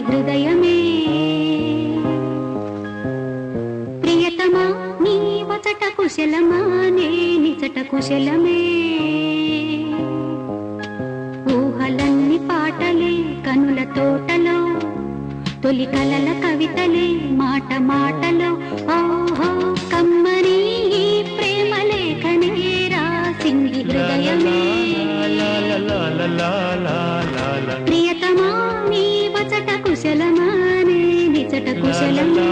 హృదయమే ప్రియతమా నీ వచట కుశలమా నే నిచట కుశలమే ఊహలన్ని పాటలే కనుల తోటలో తొలి కలల కవితలే మాట మాటలో ఓహో కమ్మని ప్రేమ లేఖనే రాసింది హృదయమే ప్రియతమా నీ వచట కుశలమా నే నిచట కుశలమే